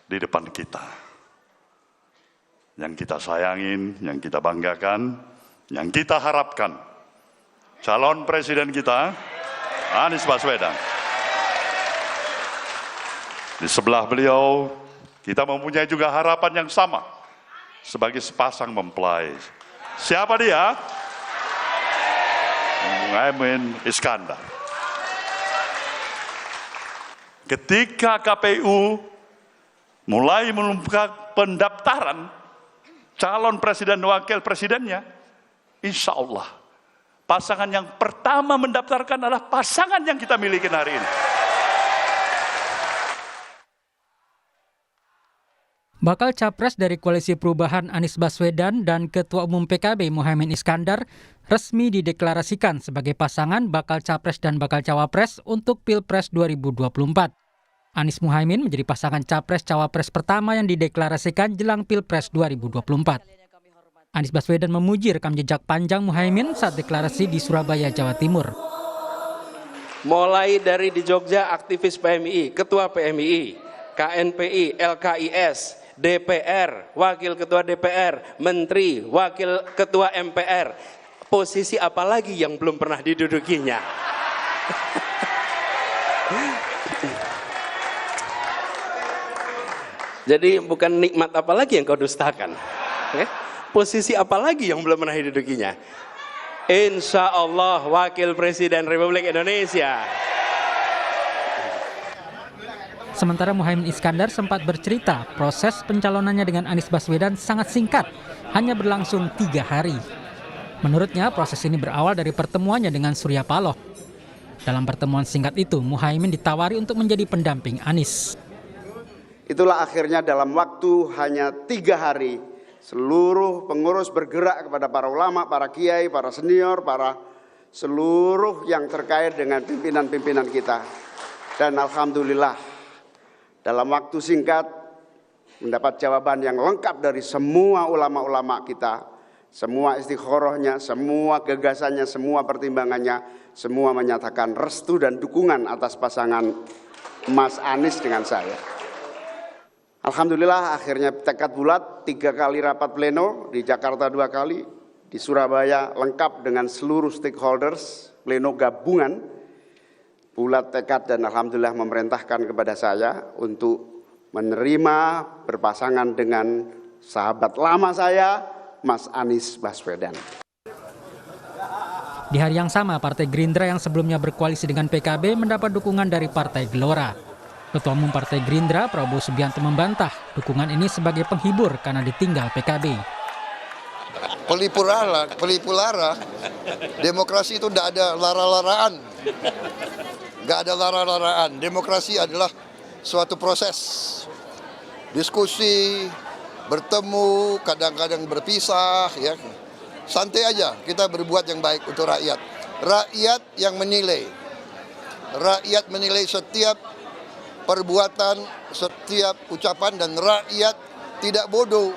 di depan kita. Yang kita sayangin, yang kita banggakan, yang kita harapkan. Calon presiden kita, Anies Baswedan. Di sebelah beliau, kita mempunyai juga harapan yang sama sebagai sepasang mempelai. Siapa dia? Muhaimin Iskandar. Ketika KPU mulai membuka pendaftaran calon presiden dan wakil presidennya, insya Allah pasangan yang pertama mendaftarkan adalah pasangan yang kita miliki hari ini. Bakal capres dari Koalisi Perubahan Anies Baswedan dan Ketua Umum PKB Muhaimin Iskandar resmi dideklarasikan sebagai pasangan bakal capres dan bakal cawapres untuk Pilpres 2024. Anies Muhaimin menjadi pasangan capres-cawapres pertama yang dideklarasikan jelang Pilpres 2024. Anies Baswedan memuji rekam jejak panjang Muhaimin saat deklarasi di Surabaya, Jawa Timur. Mulai dari di Jogja aktivis PMI, ketua PMI, KNPI, LKIS, DPR, wakil ketua DPR, menteri, wakil ketua MPR. Posisi apa lagi yang belum pernah didudukinya? Jadi bukan nikmat apa lagi yang kau dustakan. Posisi apa lagi yang belum pernah didudukinya? Insya Allah Wakil Presiden Republik Indonesia. Sementara Muhaimin Iskandar sempat bercerita proses pencalonannya dengan Anies Baswedan sangat singkat, hanya berlangsung 3 hari. Menurutnya proses ini berawal dari pertemuannya dengan Surya Paloh. Dalam pertemuan singkat itu, Muhaimin ditawari untuk menjadi pendamping Anies. Itulah akhirnya dalam waktu hanya 3 hari, seluruh pengurus bergerak kepada para ulama, para kiai, para senior, para seluruh yang terkait dengan pimpinan-pimpinan kita. Dan alhamdulillah, dalam waktu singkat mendapat jawaban yang lengkap dari semua ulama-ulama kita, semua istikharahnya, semua gagasannya, semua pertimbangannya, semua menyatakan restu dan dukungan atas pasangan Mas Anies dengan saya. Alhamdulillah akhirnya tekad bulat, 3 kali rapat pleno, di Jakarta 2 kali, di Surabaya lengkap dengan seluruh stakeholders, pleno gabungan, bulat tekad dan alhamdulillah memerintahkan kepada saya untuk menerima berpasangan dengan sahabat lama saya, Mas Anies Baswedan. Di hari yang sama, Partai Gerindra yang sebelumnya berkoalisi dengan PKB mendapat dukungan dari Partai Gelora. Ketua Umum Partai Gerindra, Prabowo Subianto membantah dukungan ini sebagai penghibur karena ditinggal PKB. Pelipu lara, demokrasi itu tidak ada lara-laraan. Nggak ada lara-laraan. Demokrasi adalah suatu proses. Diskusi, bertemu, kadang-kadang berpisah, ya. Santai aja, kita berbuat yang baik untuk rakyat. Rakyat yang menilai. Rakyat menilai setiap perbuatan, setiap ucapan, dan rakyat tidak bodoh.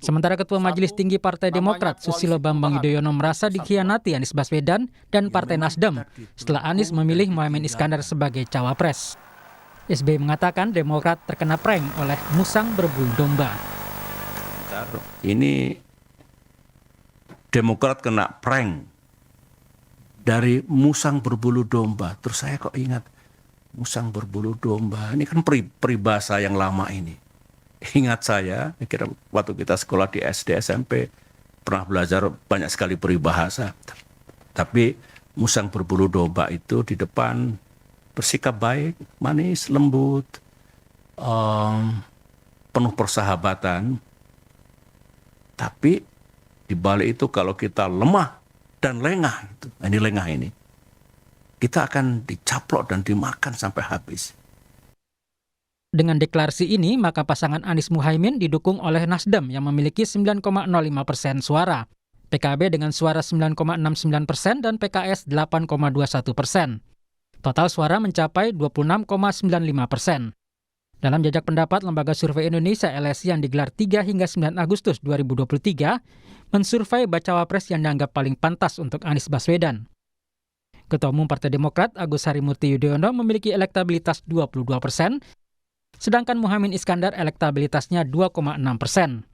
Sementara Ketua Majelis Tinggi Partai Demokrat Susilo Bambang Yudhoyono merasa dikhianati Anies Baswedan dan Partai Nasdem setelah Anies memilih Muhaimin Iskandar sebagai cawapres. SBY mengatakan Demokrat terkena prank oleh musang berbulu domba. Ini Demokrat kena prank dari musang berbulu domba. Terus saya kok ingat musang berbulu domba. Ini kan peribahasa yang lama ini. Ingat saya kira waktu kita sekolah di SD, SMP, pernah belajar banyak sekali peribahasa. Tapi musang berbulu domba itu di depan bersikap baik, manis, lembut, penuh persahabatan. Tapi di balik itu kalau kita lemah dan lengah, ini lengah ini, kita akan dicaplok dan dimakan sampai habis. Dengan deklarasi ini, maka pasangan Anies Muhaimin didukung oleh Nasdem yang memiliki 9,05% suara, PKB dengan suara 9,69% dan PKS 8,21%. Total suara mencapai 26,95%. Dalam jajak pendapat Lembaga Survei Indonesia LSI yang digelar 3 hingga 9 Agustus 2023, mensurvei bacawa pres yang dianggap paling pantas untuk Anies Baswedan. Ketua Umum Partai Demokrat Agus Harimurti Yudhoyono memiliki elektabilitas 22%, Sedangkan Muhaimin Iskandar elektabilitasnya 2,6%.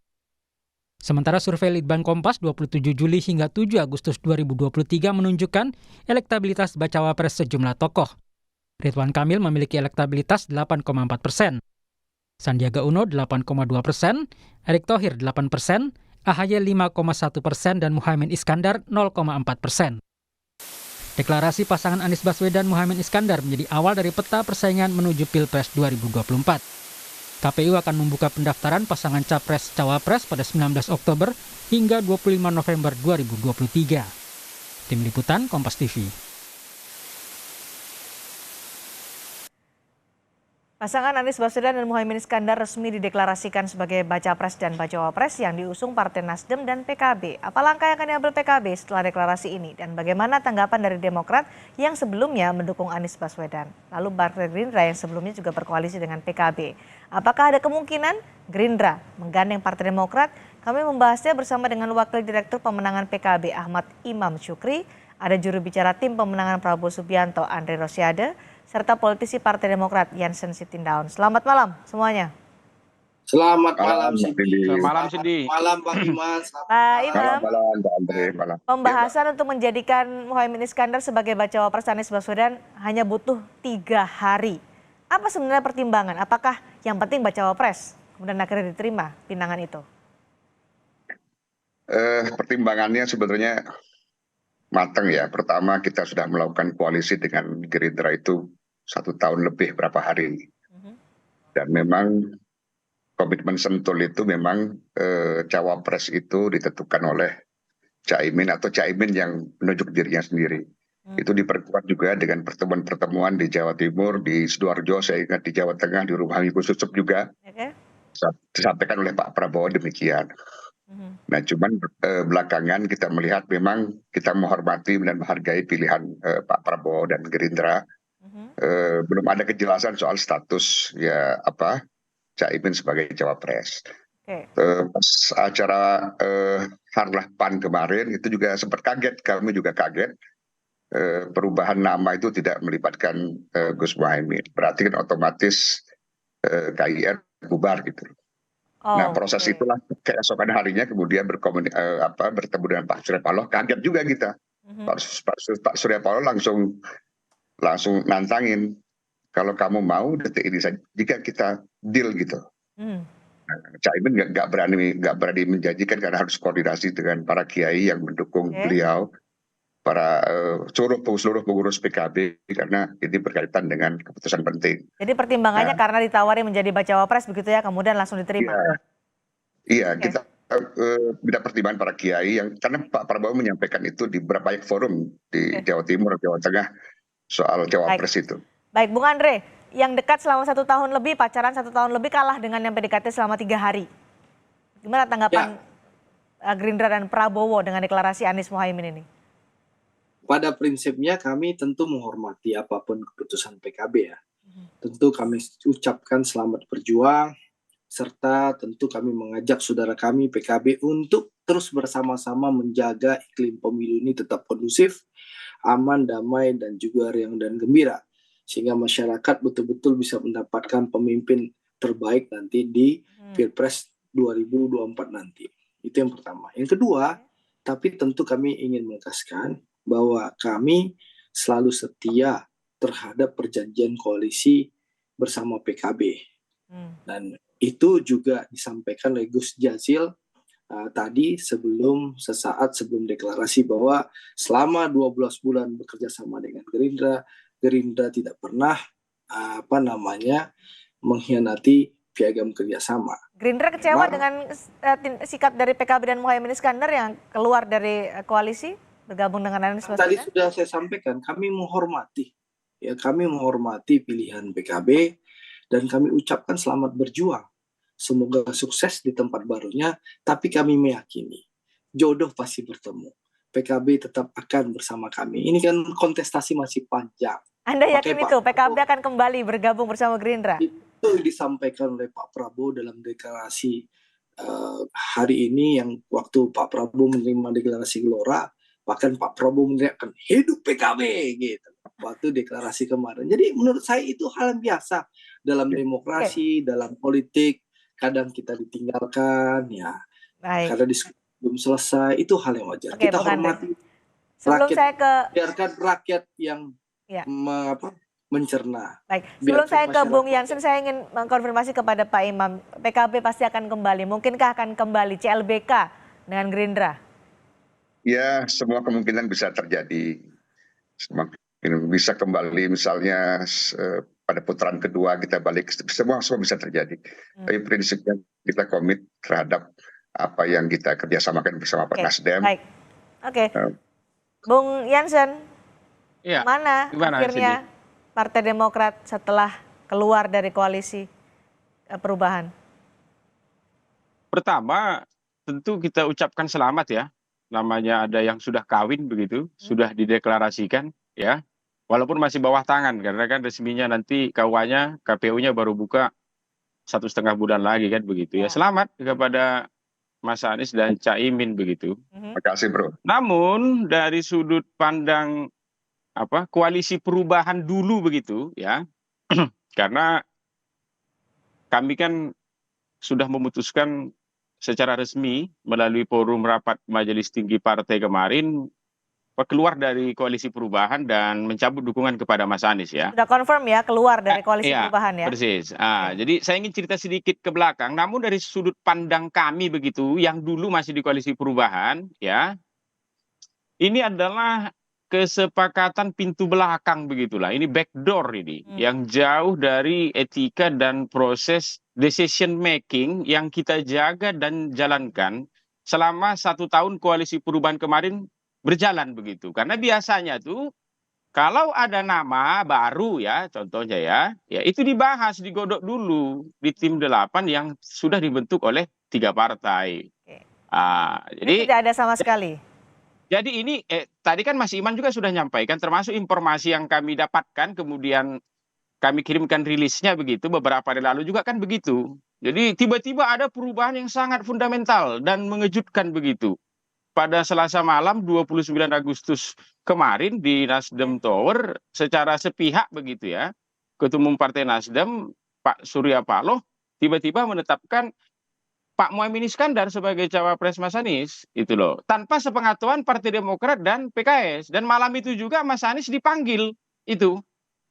Sementara survei Litbang Kompas 27 Juli hingga 7 Agustus 2023 menunjukkan elektabilitas bacawa pres sejumlah tokoh. Ridwan Kamil memiliki elektabilitas 8,4%, Sandiaga Uno 8,2%, Erick Thohir 8%, AHY 5,1% dan Muhaimin Iskandar 0,4%. Deklarasi pasangan Anies Baswedan Muhaimin Iskandar menjadi awal dari peta persaingan menuju Pilpres 2024. KPU akan membuka pendaftaran pasangan Capres-Cawapres pada 19 Oktober hingga 25 November 2023. Tim Liputan Kompas TV. Pasangan Anies Baswedan dan Muhaimin Iskandar resmi dideklarasikan sebagai baca pres dan bacawa pres yang diusung Partai Nasdem dan PKB. Apa langkah yang akan diambil PKB setelah deklarasi ini dan bagaimana tanggapan dari Demokrat yang sebelumnya mendukung Anies Baswedan? Lalu Partai Gerindra yang sebelumnya juga berkoalisi dengan PKB. Apakah ada kemungkinan Gerindra menggandeng Partai Demokrat? Kami membahasnya bersama dengan Wakil Direktur Pemenangan PKB Ahmad Imam Syukri, ada juru bicara tim pemenangan Prabowo Subianto Andre Rosiade, serta politisi Partai Demokrat Janssen Sittindaun. Selamat malam semuanya. Selamat malam, Cindy. Selamat malam, Cindy. Malam, Bang Iman. Pak Imam, Malam, Pak Andre. Malam. pembahasan untuk menjadikan Muhaimin Iskandar sebagai bacawa pres Anies Baswedan hanya butuh 3 hari. Apa sebenarnya pertimbangan? Apakah yang penting bacawa pres kemudian akhirnya diterima pinangan itu? Pertimbangannya sebenarnya matang ya. Pertama, kita sudah melakukan koalisi dengan Gerindra itu 1 tahun lebih berapa hari. Dan memang komitmen Sentul itu memang cawapres itu ditentukan oleh Caimin atau Caimin yang menunjuk dirinya sendiri. Itu diperkuat juga dengan pertemuan-pertemuan di Jawa Timur, di Sidoarjo, saya ingat di Jawa Tengah, di rumah Ibu Susup juga. Disampaikan oleh Pak Prabowo demikian. Nah cuman belakangan kita melihat memang kita menghormati dan menghargai pilihan Pak Prabowo dan Gerindra. Belum ada kejelasan soal status ya apa Caimin sebagai cawapres. Pas acara Harlah PAN kemarin itu juga sempat kaget, kami juga kaget. Perubahan nama itu tidak melibatkan Gus Muhaimin. Berarti kan otomatis KIR bubar gitu. Nah proses itulah keesokan harinya kemudian bertemu dengan Pak Surya Paloh, kaget juga kita. Pak Surya Paloh langsung nantangin, kalau kamu mau detik ini saja, jika kita deal gitu. Nah, Caimin nggak berani menjanjikan karena harus koordinasi dengan para kiai yang mendukung beliau, para seluruh pengurus PKB karena ini berkaitan dengan keputusan penting. Jadi pertimbangannya karena ditawari menjadi bacawa pres begitu ya, kemudian langsung diterima. Iya, kita beda pertimbangan para kiai yang karena Pak Prabowo menyampaikan itu di beberapa forum di Jawa Timur, Jawa Tengah soal cawapres itu. Baik, Bung Andre, yang dekat selama 1 tahun lebih, pacaran 1 tahun lebih kalah dengan yang PDKT selama 3 hari. Gimana tanggapan Gerindra dan Prabowo dengan deklarasi Anies Muhaimin ini? Pada prinsipnya kami tentu menghormati apapun keputusan PKB ya. Tentu kami ucapkan selamat berjuang, serta tentu kami mengajak saudara kami PKB untuk terus bersama-sama menjaga iklim pemilu ini tetap kondusif, aman, damai, dan juga riang dan gembira. Sehingga masyarakat betul-betul bisa mendapatkan pemimpin terbaik nanti di Pilpres 2024 nanti. Itu yang pertama. Yang kedua, tapi tentu kami ingin menegaskan bahwa kami selalu setia terhadap perjanjian koalisi bersama PKB. Dan itu juga disampaikan oleh Gus Jazil tadi sesaat sebelum deklarasi bahwa selama 12 bulan bekerja sama dengan Gerindra tidak pernah mengkhianati piagam kerjasama. Gerindra kecewa dengan sikap dari PKB dan Muhaimin Iskandar yang keluar dari koalisi bergabung dengan Anies Baswedan? Tadi sudah saya sampaikan, kami menghormati pilihan PKB dan kami ucapkan selamat berjuang. Semoga sukses di tempat barunya, tapi kami meyakini jodoh pasti bertemu. PKB tetap akan bersama kami. Ini kan kontestasi masih panjang. Anda yakin itu PKB akan kembali bergabung bersama Gerindra? Itu disampaikan oleh Pak Prabowo dalam deklarasi hari ini, yang waktu Pak Prabowo menerima deklarasi Gelora, bahkan Pak Prabowo meneriakkan hidup PKB gitu. waktu deklarasi kemarin. Jadi menurut saya itu hal yang biasa dalam demokrasi, dalam politik. Kadang kita ditinggalkan, ya Baik. karena diskusi belum selesai, itu hal yang wajar. Oke, Kita Bung Andre. hormati Sebelum rakyat, saya ke biarkan rakyat yang Ya. mencerna. Baik, sebelum Biarkan saya ke Bung masyarakat. Jansen, saya ingin mengkonfirmasi kepada Pak Imam, PKB pasti akan kembali. Mungkinkah akan kembali CLBK dengan Gerindra? Ya, semua kemungkinan bisa terjadi. Semakin bisa kembali misalnya pada putaran kedua kita balik, semua bisa terjadi. Tapi prinsipnya kita komit terhadap apa yang kita kerjasamakan bersama Pak Nasdem. Baik, oke. Bung Jansen, Gimana akhirnya Partai Demokrat setelah keluar dari koalisi perubahan? Pertama, tentu kita ucapkan selamat ya. Namanya ada yang sudah kawin begitu, sudah dideklarasikan ya. Walaupun masih bawah tangan, karena kan resminya nanti KUA-nya, KPU-nya baru buka 1,5 bulan lagi kan begitu ya. Selamat kepada Mas Anies dan Caimin begitu. Terima kasih, Bro. Namun dari sudut pandang koalisi perubahan dulu begitu ya. Karena kami kan sudah memutuskan secara resmi melalui forum rapat Majelis Tinggi Partai kemarin keluar dari koalisi perubahan dan mencabut dukungan kepada Mas Anies ya. Sudah confirm ya keluar dari koalisi Iya, perubahan ya? Persis. Jadi saya ingin cerita sedikit ke belakang. Namun dari sudut pandang kami begitu, yang dulu masih di koalisi perubahan ya, ini adalah kesepakatan pintu belakang begitulah. Ini backdoor ini, yang jauh dari etika dan proses decision making yang kita jaga dan jalankan selama 1 tahun koalisi perubahan kemarin berjalan begitu. Karena biasanya tuh kalau ada nama baru ya, contohnya ya itu dibahas, digodok dulu di tim 8 yang sudah dibentuk oleh 3 partai. Jadi tidak ada sama sekali. Jadi ini tadi kan Mas Iman juga sudah nyampaikan, termasuk informasi yang kami dapatkan, kemudian kami kirimkan rilisnya begitu beberapa hari lalu juga kan begitu. Jadi tiba-tiba ada perubahan yang sangat fundamental dan mengejutkan begitu. Pada Selasa malam 29 Agustus kemarin di Nasdem Tower secara sepihak begitu ya, Ketua Umum Partai Nasdem Pak Surya Paloh tiba-tiba menetapkan Pak Muhaimin Iskandar sebagai cawapres Mas Anies itu loh, tanpa sepengetahuan Partai Demokrat dan PKS. Dan malam itu juga Mas Anies dipanggil itu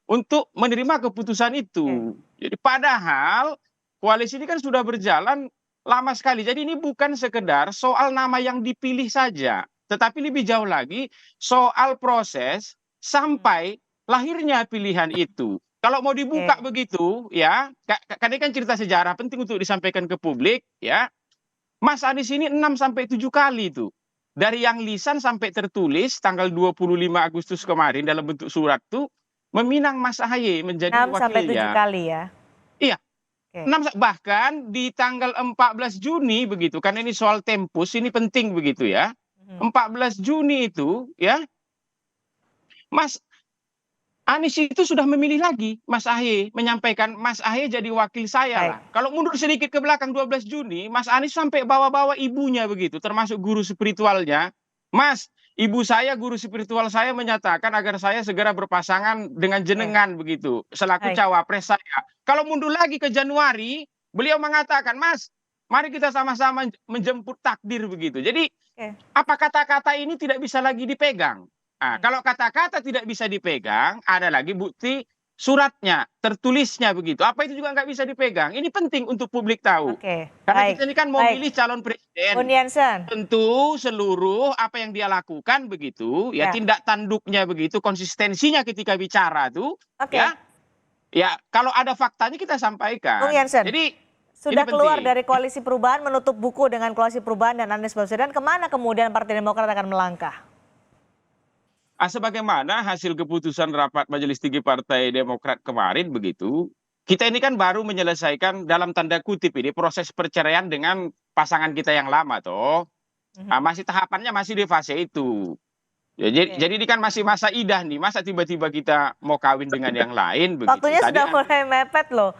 untuk menerima keputusan itu. Jadi padahal koalisi ini kan sudah berjalan lama sekali. Jadi ini bukan sekedar soal nama yang dipilih saja, tetapi lebih jauh lagi soal proses sampai lahirnya pilihan itu. Kalau mau dibuka begitu ya, karena kan cerita sejarah penting untuk disampaikan ke publik ya. Mas Anies ini 6-7 kali itu. Dari yang lisan sampai tertulis tanggal 25 Agustus kemarin dalam bentuk surat tuh meminang Mas Ahaye menjadi wakilnya. 6-7 kali ya. Iya. 6, bahkan di tanggal 14 Juni begitu, karena ini soal tempus, ini penting begitu ya. 14 Juni itu ya, Mas Anies itu sudah memilih lagi Mas Ahaye, menyampaikan Mas Ahaye jadi wakil saya lah. Kalau mundur sedikit ke belakang 12 Juni, Mas Anies sampai bawa-bawa ibunya begitu, termasuk guru spiritualnya. Mas, ibu saya, guru spiritual saya menyatakan agar saya segera berpasangan dengan jenengan begitu, selaku cawapres saya. Kalau mundur lagi ke Januari, beliau mengatakan, Mas, mari kita sama-sama menjemput takdir begitu. Jadi apa kata-kata ini tidak bisa lagi dipegang. Nah, kalau kata-kata tidak bisa dipegang, ada lagi bukti suratnya, tertulisnya begitu. Apa itu juga nggak bisa dipegang. Ini penting untuk publik tahu. Karena kita ini kan mau pilih calon presiden. Tentu seluruh apa yang dia lakukan begitu, ya tindak tanduknya begitu, konsistensinya ketika bicara tuh, ya kalau ada faktanya kita sampaikan. Bung Jansen, jadi sudah keluar dari koalisi perubahan, menutup buku dengan koalisi perubahan dan Anies Baswedan, kemana kemudian Partai Demokrat akan melangkah? Sebagaimana hasil keputusan rapat Majelis Tinggi Partai Demokrat kemarin begitu, kita ini kan baru menyelesaikan dalam tanda kutip ini proses perceraian dengan pasangan kita yang lama toh. Masih tahapannya masih di fase itu. Ya, jadi ini kan masih masa idah nih, masa tiba-tiba kita mau kawin dengan yang lain begitu. Waktunya tadi sudah mulai mepet loh.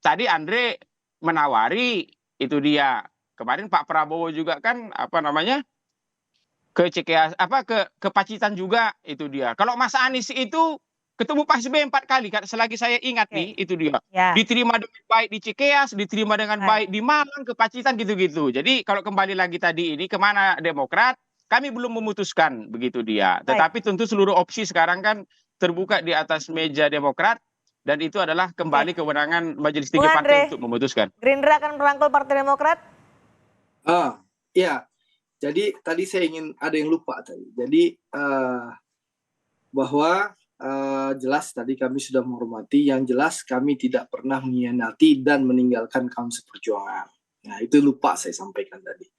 Tadi Andre menawari itu dia. Kemarin Pak Prabowo juga kan ke Cikeas ke Pacitan juga, itu dia. Kalau Mas Anies itu ketemu Pak SBY 4 kali kan, selagi saya ingat nih, itu dia. Ya, Diterima dengan baik di Cikeas, diterima dengan baik di Malang, ke Pacitan gitu-gitu. Jadi kalau kembali lagi tadi ini kemana Demokrat, kami belum memutuskan begitu dia. Tetapi tentu seluruh opsi sekarang kan terbuka di atas meja Demokrat, dan itu adalah kembali kewenangan Majelis Tinggi Bung Partai Andre, untuk memutuskan. Gerindra akan merangkul Partai Demokrat? Ya, jadi tadi saya ingin ada yang lupa tadi. Jadi bahwa jelas tadi kami sudah menghormati, yang jelas kami tidak pernah mengkhianati dan meninggalkan kaum seperjuangan. Nah, itu lupa saya sampaikan tadi.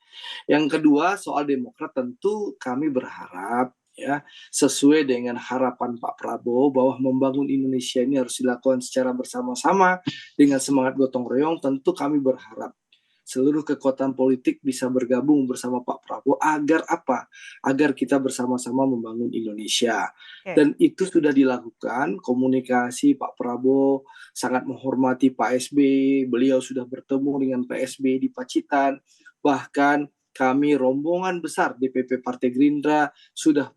Yang kedua, soal Demokrat, tentu kami berharap ya sesuai dengan harapan Pak Prabowo bahwa membangun Indonesia ini harus dilakukan secara bersama-sama dengan semangat gotong royong. Tentu kami berharap seluruh kekuatan politik bisa bergabung bersama Pak Prabowo agar apa? Agar kita bersama-sama membangun Indonesia. Dan itu sudah dilakukan, komunikasi Pak Prabowo sangat menghormati Pak SBY, beliau sudah bertemu dengan Pak SBY di Pacitan, bahkan kami rombongan besar DPP Partai Gerindra sudah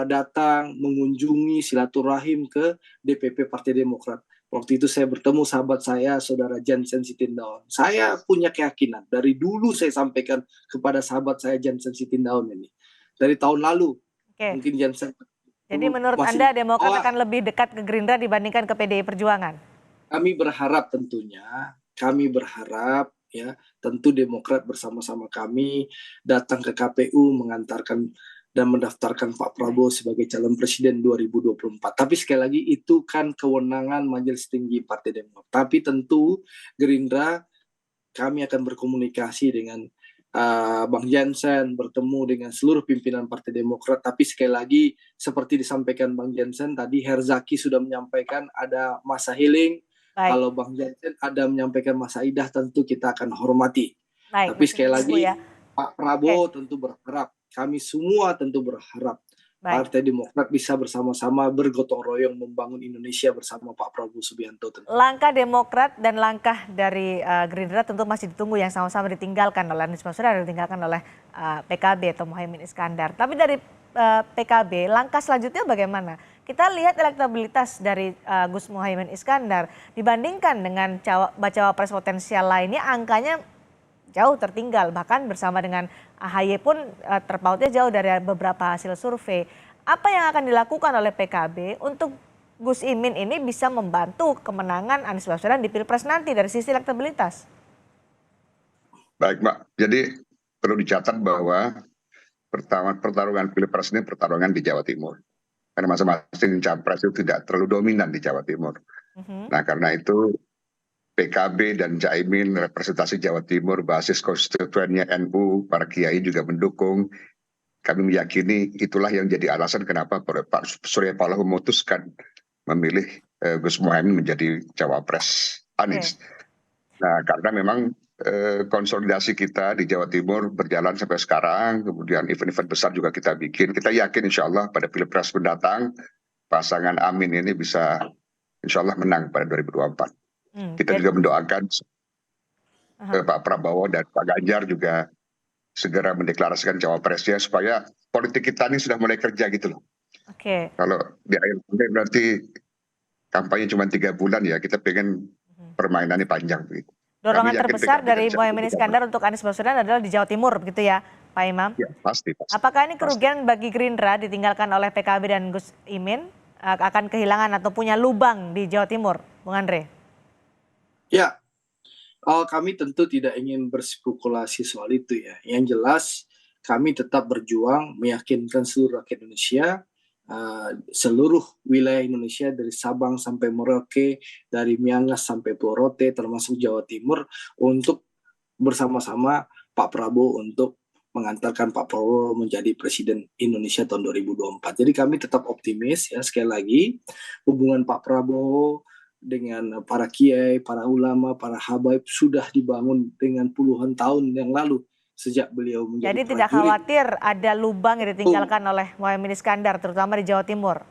datang mengunjungi silaturahim ke DPP Partai Demokrat. Waktu itu saya bertemu sahabat saya, Saudara Jansen Sitindaun. Saya punya keyakinan, dari dulu saya sampaikan kepada sahabat saya Jansen Sitindaun ini. Dari tahun lalu, mungkin Jansen. Jadi menurut Anda Demokrat akan lebih dekat ke Gerindra dibandingkan ke PDI Perjuangan? Kami berharap tentunya, ya tentu Demokrat bersama-sama kami datang ke KPU mengantarkan dan mendaftarkan Pak Prabowo sebagai calon presiden 2024. Tapi sekali lagi itu kan kewenangan Majelis Tinggi Partai Demokrat. Tapi tentu Gerindra kami akan berkomunikasi dengan Bang Jansen, bertemu dengan seluruh pimpinan Partai Demokrat. Tapi sekali lagi seperti disampaikan Bang Jansen tadi, Herzaki sudah menyampaikan ada masa healing. Kalau Bang Jansen ada menyampaikan masa idah, tentu kita akan hormati. Tapi sekali lagi Pak Prabowo tentu berharap, kami semua tentu berharap Partai Demokrat bisa bersama-sama bergotong royong membangun Indonesia bersama Pak Prabowo Subianto. Langkah Demokrat dan langkah dari Gerindra tentu masih ditunggu, yang sama-sama ditinggalkan oleh Anies Baswedan dan ditinggalkan oleh PKB atau Muhaimin Iskandar. Tapi dari PKB, langkah selanjutnya bagaimana? Kita lihat elektabilitas dari Gus Muhaimin Iskandar dibandingkan dengan bacawa pres potensial lainnya, angkanya jauh tertinggal, bahkan bersama dengan AHY pun terpautnya jauh dari beberapa hasil survei. Apa yang akan dilakukan oleh PKB untuk Gus Imin ini bisa membantu kemenangan Anies Baswedan di Pilpres nanti dari sisi elektabilitas? Baik Mbak, jadi perlu dicatat bahwa pertarungan Pilpres ini pertarungan di Jawa Timur. Karena masing-masing capres itu tidak terlalu dominan di Jawa Timur. Nah karena itu PKB dan Caimin representasi Jawa Timur, basis konstituennya NU, para kiai juga mendukung. Kami meyakini itulah yang jadi alasan kenapa Pak Surya Paloh memutuskan memilih Gus Muhaimin menjadi cawapres Anies. Nah karena memang konsolidasi kita di Jawa Timur berjalan sampai sekarang, kemudian event-event besar juga kita bikin. Kita yakin insya Allah pada Pilpres mendatang pasangan Amin ini bisa insya Allah menang pada 2024. Kita juga mendoakan Pak Prabowo dan Pak Ganjar juga segera mendeklarasikan cawapresnya supaya politik kita ini sudah mulai kerja gitu loh. Kalau di akhir berarti kampanye cuma 3 bulan ya, kita pengen permainannya panjang begitu. Dorongan terbesar dari Muhaimin Iskandar untuk Anies Baswedan adalah di Jawa Timur begitu ya Pak Imam? Ya, pasti. Apakah ini kerugian bagi Gerindra ditinggalkan oleh PKB dan Gus Imin, akan kehilangan atau punya lubang di Jawa Timur, Bung Andre? Ya, kami tentu tidak ingin berspekulasi soal itu ya. Yang jelas kami tetap berjuang meyakinkan seluruh rakyat Indonesia, seluruh wilayah Indonesia dari Sabang sampai Merauke, dari Miangas sampai Pulau Rote, termasuk Jawa Timur, untuk bersama-sama Pak Prabowo untuk mengantarkan Pak Prabowo menjadi Presiden Indonesia tahun 2024. Jadi kami tetap optimis ya, sekali lagi hubungan Pak Prabowo dengan para kiai, para ulama, para habaib sudah dibangun dengan puluhan tahun yang lalu sejak beliau menjadi Jadi tidak khawatir ada lubang yang ditinggalkan oleh Muhaimin Iskandar terutama di Jawa Timur?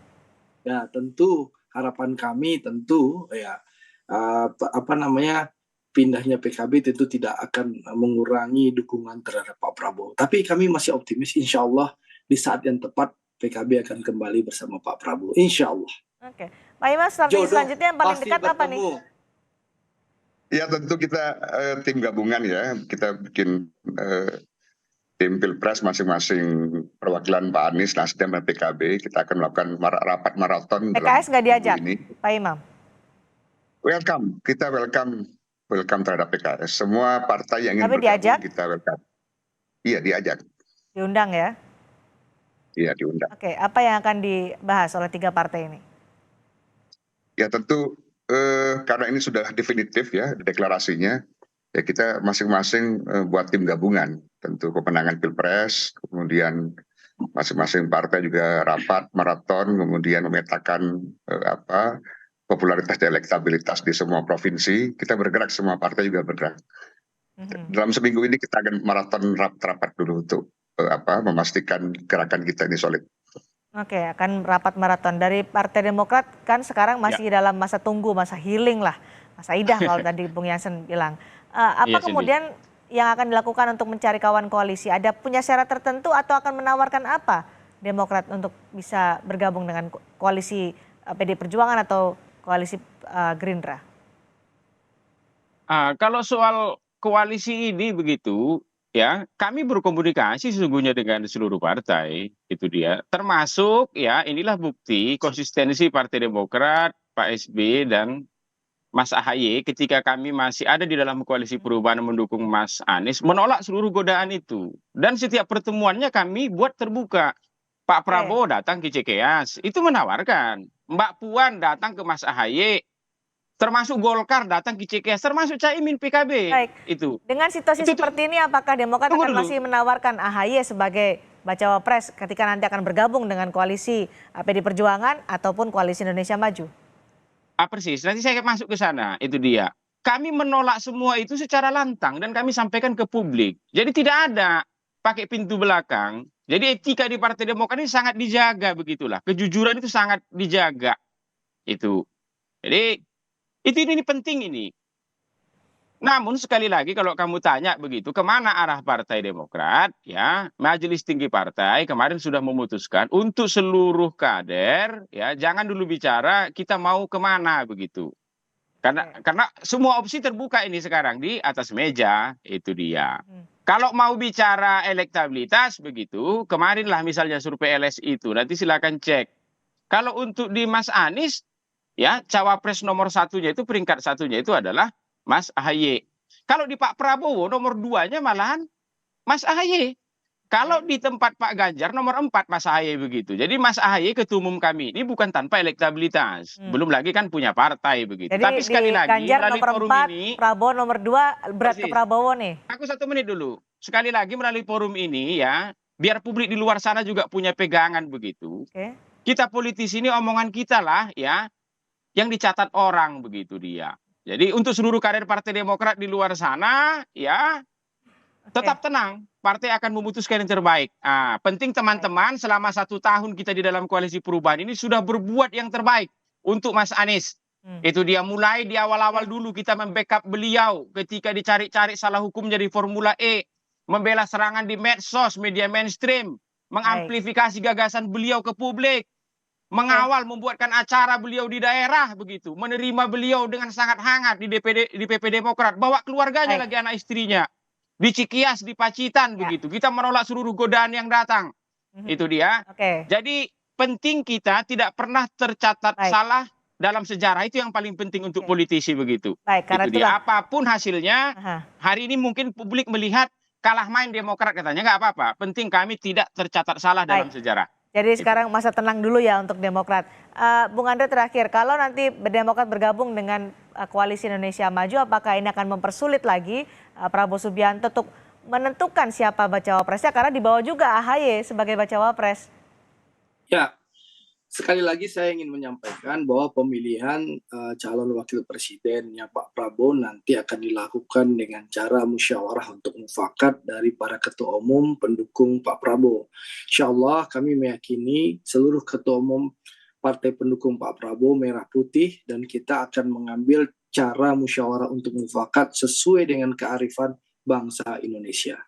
Ya tentu harapan kami tentu ya pindahnya PKB tentu tidak akan mengurangi dukungan terhadap Pak Prabowo. Tapi kami masih optimis, insya Allah di saat yang tepat PKB akan kembali bersama Pak Prabowo, insya Allah. Oke, Pak Imam, strategi selanjutnya yang paling pasti dekat apa nih? bertemu. Ya tentu kita tim gabungan ya, kita bikin tim Pilpres masing-masing perwakilan Pak Anies, Nasdem dan PKB, kita akan melakukan rapat maraton. PKS nggak diajak, ini. Pak Imam? Welcome, kita welcome terhadap PKS. Semua partai yang ingin Tapi diajak? kita welcome. Iya diajak. Diundang ya? Iya diundang. Oke, apa yang akan dibahas oleh 3 partai ini? Ya tentu karena ini sudah definitif ya deklarasinya, ya kita masing-masing buat tim gabungan. Tentu pemenangan Pilpres, kemudian masing-masing partai juga rapat maraton, kemudian memetakan popularitas dan elektabilitas di semua provinsi. Kita bergerak, semua partai juga bergerak. Dalam seminggu ini kita akan maraton rapat dulu untuk memastikan gerakan kita ini solid. Oke, akan rapat maraton. Dari Partai Demokrat kan sekarang masih dalam masa tunggu, masa healing lah, masa idah kalau tadi Bung Jansen bilang. Apa kemudian yang akan dilakukan untuk mencari kawan koalisi? Ada punya syarat tertentu atau akan menawarkan apa Demokrat untuk bisa bergabung dengan koalisi PD Perjuangan atau koalisi Gerindra? Kalau soal koalisi ini begitu, ya, kami berkomunikasi sesungguhnya dengan seluruh partai, itu dia. Termasuk ya, inilah bukti konsistensi Partai Demokrat, Pak SBY dan Mas AHY ketika kami masih ada di dalam koalisi perubahan mendukung Mas Anies, menolak seluruh godaan itu. Dan setiap pertemuannya kami buat terbuka. Pak Prabowo datang ke Cikeas, itu menawarkan. Mbak Puan datang ke Mas AHY, termasuk Golkar datang ke Cikeas, termasuk Caimin PKB. Baik. Itu. Dengan situasi seperti ini, apakah Demokrat akan masih menawarkan AHY sebagai bacawa pres ketika nanti akan bergabung dengan koalisi PD Perjuangan ataupun koalisi Indonesia Maju? Persis, nanti saya masuk ke sana, itu dia. Kami menolak semua itu secara lantang dan kami sampaikan ke publik. Jadi tidak ada pakai pintu belakang. Jadi etika di Partai Demokrat ini sangat dijaga begitulah. Kejujuran itu sangat dijaga. Itu. Jadi ini penting ini. Namun sekali lagi kalau kamu tanya begitu, kemana arah Partai Demokrat, ya, Majelis Tinggi Partai kemarin sudah memutuskan untuk seluruh kader, ya, jangan dulu bicara kita mau kemana begitu. Karena semua opsi terbuka ini sekarang di atas meja, itu dia. Kalau mau bicara elektabilitas begitu, kemarinlah misalnya survei LSI itu, nanti silakan cek. Kalau untuk di Mas Anies, ya, cawapres nomor satunya itu, peringkat satunya itu adalah Mas AHY. Kalau di Pak Prabowo nomor 2-nya malahan Mas AHY. Kalau di tempat Pak Ganjar nomor 4 Mas AHY begitu. Jadi Mas AHY ketua umum kami ini bukan tanpa elektabilitas. Belum lagi kan punya partai begitu. Jadi tapi sekali lagi Ganjar melalui nomor forum 4, ini, Prabowo nomor 2, berat ke Prabowo nih. Aku 1 menit dulu. Sekali lagi melalui forum ini ya, biar publik di luar sana juga punya pegangan begitu. Kita politisi ini omongan kita lah ya, yang dicatat orang begitu dia. Jadi untuk seluruh kader Partai Demokrat di luar sana, ya, tetap tenang. Partai akan memutuskan yang terbaik. Penting teman-teman selama 1 tahun kita di dalam koalisi perubahan ini sudah berbuat yang terbaik untuk Mas Anies. Itu dia, mulai di awal-awal dulu kita membackup beliau ketika dicari-cari salah hukum jadi Formula E. Membela serangan di medsos, media mainstream. Mengamplifikasi gagasan beliau ke publik. Mengawal membuatkan acara beliau di daerah begitu, menerima beliau dengan sangat hangat di PP Demokrat, bawa keluarganya lagi, anak istrinya di Cikeas, di Pacitan begitu. Kita menolak seluruh godaan yang datang. Itu dia. Jadi penting kita tidak pernah tercatat salah dalam sejarah, itu yang paling penting untuk politisi begitu. Karena itu dia. Apapun hasilnya, hari ini mungkin publik melihat kalah main Demokrat katanya, nggak apa-apa. Penting kami tidak tercatat salah dalam sejarah. Jadi sekarang masa tenang dulu ya untuk Demokrat. Bung Andre terakhir, kalau nanti Demokrat bergabung dengan koalisi Indonesia Maju, apakah ini akan mempersulit lagi Prabowo Subianto untuk menentukan siapa bacawa presnya, karena dibawa juga AHY sebagai bacawa pres? Ya, sekali lagi saya ingin menyampaikan bahwa pemilihan calon wakil presidennya Pak Prabowo nanti akan dilakukan dengan cara musyawarah untuk mufakat dari para ketua umum pendukung Pak Prabowo. Insya Allah kami meyakini seluruh ketua umum partai pendukung Pak Prabowo Merah Putih, dan kita akan mengambil cara musyawarah untuk mufakat sesuai dengan kearifan bangsa Indonesia.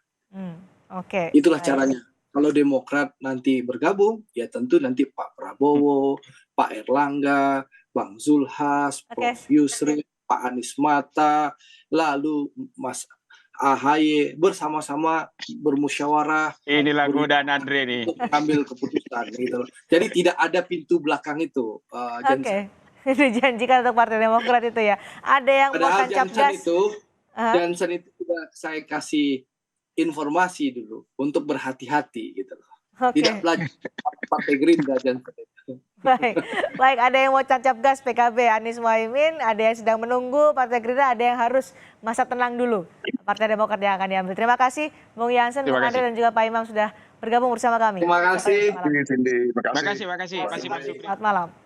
Oke. Itulah caranya. Kalau Demokrat nanti bergabung, ya tentu nanti Pak Prabowo, Pak Erlangga, Bang Zulhas, Prof. Yusri, Pak Anies Mata, lalu Mas AHY bersama-sama bermusyawarah. Inilah godaan Andre nih. Untuk ambil keputusan gitu loh. Jadi tidak ada pintu belakang itu. Oke. Dijanjikan untuk Partai Demokrat itu ya. Ada yang mau Padahal tancap gas. Jansen itu sudah saya kasih informasi dulu untuk berhati-hati gitu loh. Tidak belajar Partai Gerindra Jansen itu. Baik, ada yang mau tancap gas PKB, Anies Muhaimin, ada yang sedang menunggu Partai Gerindra, ada yang harus masa tenang dulu Partai Demokrat yang akan diambil. Terima kasih Bung Jansen, Bung Andre dan juga Pak Imam sudah bergabung bersama kami. Terima kasih. Terima kasih. Selamat malam.